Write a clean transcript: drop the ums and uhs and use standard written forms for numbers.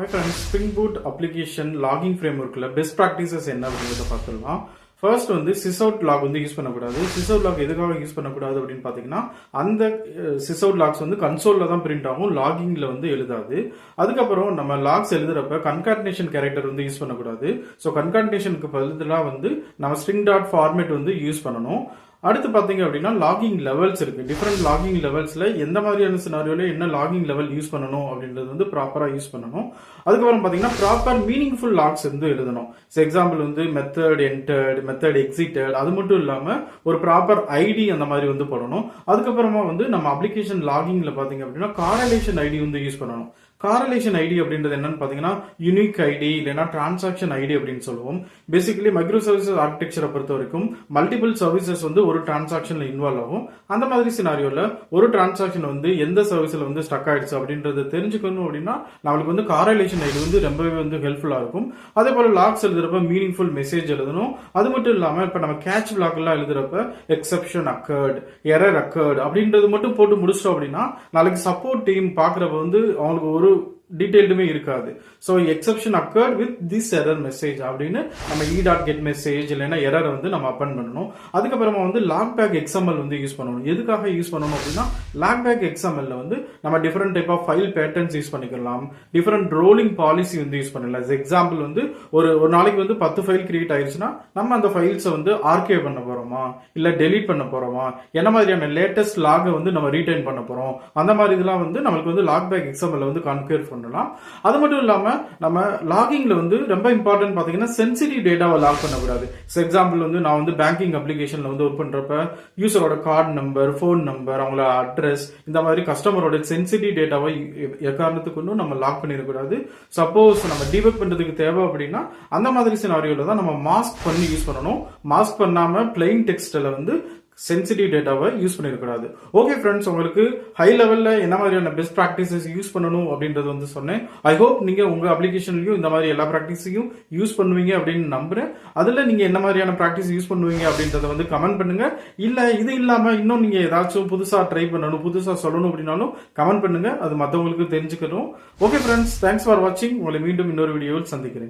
Hi friends, Spring Boot application logging framework best practices என்ன அப்படிங்கறத பார்த்துடலாம். ஃபர்ஸ்ட் வந்து sysout log வந்து யூஸ் பண்ணக்கூடாது. sysout log எதுக்காக யூஸ் பண்ணக்கூடாது அப்படின்னு பாத்தீங்கன்னா அந்த sysout logs வந்து கன்சோல்ல தான் பிரிண்ட் ஆகும், லாகிங்ல வந்து எழுதாது. அதுக்கப்புறம் நம்ம லாக்ஸ் எழுதுறப்ப கன்காட்டினேஷன் கேரக்டர் வந்து யூஸ் பண்ணக்கூடாது. ஸோ கன்காட்டினேஷனுக்கு பதிலா வந்து நம்ம string டாட் ஃபார்மேட் வந்து யூஸ் பண்ணணும். அடுத்து பாத்தீங்க அப்படின்னா லாகிங் லெவல்ஸ் இருக்கு. டிஃபரெண்ட் லாகிங் லெவல்ஸ்ல எந்த மாதிரியான சினாரியோல என்ன லாகிங் லெவல் யூஸ் பண்ணணும் அப்படின்றது வந்து ப்ராப்பரா யூஸ் பண்ணணும். அதுக்கப்புறம் பாத்தீங்கன்னா ப்ராப்பர் மீனிங்ஃபுல் லாக்ஸ் வந்து எழுதணும். எக்ஸாம்பிள் வந்து மெத்தட் என்டர்ட், மெத்தட் எக்ஸிட்டட், அது மட்டும் இல்லாம ஒரு ப்ராப்பர் ஐடி அந்த மாதிரி வந்து போடணும். அதுக்கப்புறமா வந்து நம்ம அப்ளிகேஷன் லாகிங்ல பாத்தீங்க அப்படின்னா காரலேஷன் ஐடி வந்து யூஸ் பண்ணணும். காரலேஷன் ஐடி அப்படின்றது என்னன்னு பாத்தீங்கன்னா யூனிக் ஐடி இல்லைன்னா டிரான்சாக்ஷன் ஐடி அப்படின்னு சொல்லுவோம். பேசிக்கலி மைக்ரோ சர்வீசஸ் ஆர்கிடெக்சரை பொறுத்த வரைக்கும் மல்டிபிள் சர்வீசஸ் வந்து ஒரு டிரான்சாக்ஷன்ல இன்வால்வ் ஆகும். அந்த மாதிரி சினாரியோல ஒரு டிரான்சாக்ஷன் வந்து எந்த சர்வீஸ்ல வந்து ஸ்டக் ஆயிடுச்சு அப்படின்றத தெரிஞ்சுக்கணும் அப்படின்னா நம்மளுக்கு வந்து காரலேஷன் ஐடி வந்து ரொம்பவே வந்து ஹெல்ப்ஃபுல்லா இருக்கும். அதே போல லாக்ஸ் எழுதுறப்ப மீனிங்ஃபுல் மெசேஜ் எழுதணும். அது மட்டும் இல்லாம இப்ப நம்ம கேட்ச் பிளாக் எல்லாம் எழுதுறப்ப எக்ஸெப்ஷன் அக்கர்ட், எரர் அக்கர்ட் அப்படின்றது மட்டும் போட்டு முடிச்சிட்டோம் அப்படின்னா நாளைக்கு சப்போர்ட் டீம் பாக்குறப்ப வந்து அவங்களுக்கு ஒரு டீடைல்டுமே இருக்காது. So exception accord with this error message அப்படின்னு நம்ம e.get மெசேஜ் இல்லைன்னா எரர் வந்து நம்ம அப்பன் பண்ணணும். அதுக்கப்புறமா வந்து லாக் பேக் எக்ஸ்எம்எல் வந்து யூஸ் பண்ணணும். எதுக்காக யூஸ் பண்ணணும் அப்படின்னா லாக் பேக் எக்ஸ்எம்எல்ல வந்து நம்ம different type of file patterns use பண்ணிக்கலாம், டிஃபரெண்ட் ரோலிங் பாலிசி வந்து யூஸ் பண்ணலாம். எக்ஸாம்பிள் வந்து ஒரு நாளைக்கு வந்து 10 ஃபைல் கிரியேட் ஆயிடுச்சுன்னா நம்ம அந்த ஃபைல்ஸை வந்து ஆர்கேவ் பண்ண போறோமா இல்ல டெலீட் பண்ண போறோமா, என்ன மாதிரியான லேட்டஸ்ட் லாகை வந்து நம்ம ரீடைன் பண்ண போறோம், அந்த மாதிரி இதெல்லாம் வந்து நம்மளுக்கு வந்து லாக் பேக் எக்ஸ்எம்எல் வந்து கான்ஃபிகர் பண்ணலாம். அது மட்டும் இல்லாம நம்ம லாகிங்ல வந்து ரொம்ப இம்பார்ட்டன்ட் பாத்தீங்கன்னா சென்சிட்டிவ் டேட்டாவை லாக் பண்ணக்கூடாது. எக்ஸாம்பிள் வந்து நான் வந்து பேங்கிங் அப்ளிகேஷன்ல வந்து ஒர்க் பண்றப்ப யூசரோட கார்டு நம்பர், போன் நம்பர், அவங்களோட அட்ரஸ், இந்த மாதிரி கஸ்டமரோட சென்சிட்டிவ் டேட்டாவை எக்காரணத்துக்கு நம்ம லாக் பண்ணிடக்கூடாது. சப்போஸ் நம்ம டீபக் பண்றதுக்கு தேவை அப்படின்னா அந்த மாதிரி சினாரியோல தான் நம்ம மாஸ்க் பண்ணி யூஸ் பண்ணணும். மாஸ்க் பண்ணாம பிளைன் டெக்ஸ்ட்ல வந்து சென்சிட்டிவ் டேட்டாவை யூஸ் பண்ணிருக்கூடாது. ஓகே ஃப்ரெண்ட்ஸ், உங்களுக்கு ஹை லெவல்ல என்ன மாதிரியான பெஸ்ட் ப்ராக்டிசஸ் யூஸ் பண்ணணும் அப்படின்றது வந்து சொன்னேன். ஐ ஹோப் நீங்க உங்க அப்ளிகேஷன்லயும் இந்த மாதிரி எல்லா ப்ராக்டிஸையும் யூஸ் பண்ணுவீங்க அப்படின்னு நம்புறேன். அதுல நீங்க என்ன மாதிரியான ப்ராக்டிஸ் யூஸ் பண்ணுவீங்க அப்படின்றத வந்து கமெண்ட் பண்ணுங்க. இல்ல இது இல்லாம இன்னும் நீங்க ஏதாச்சும் புதுசா ட்ரை பண்ணணும், புதுசா சொல்லணும் அப்படின்னாலும் கமெண்ட் பண்ணுங்க. அது மற்றவங்களுக்கு தெரிஞ்சுக்கணும். ஓகே ஃப்ரெண்ட்ஸ், தேங்க்ஸ் ஃபார் வாட்சிங். உங்களை மீண்டும் இன்னொரு வீடியோவில் சந்திக்கிறேன்.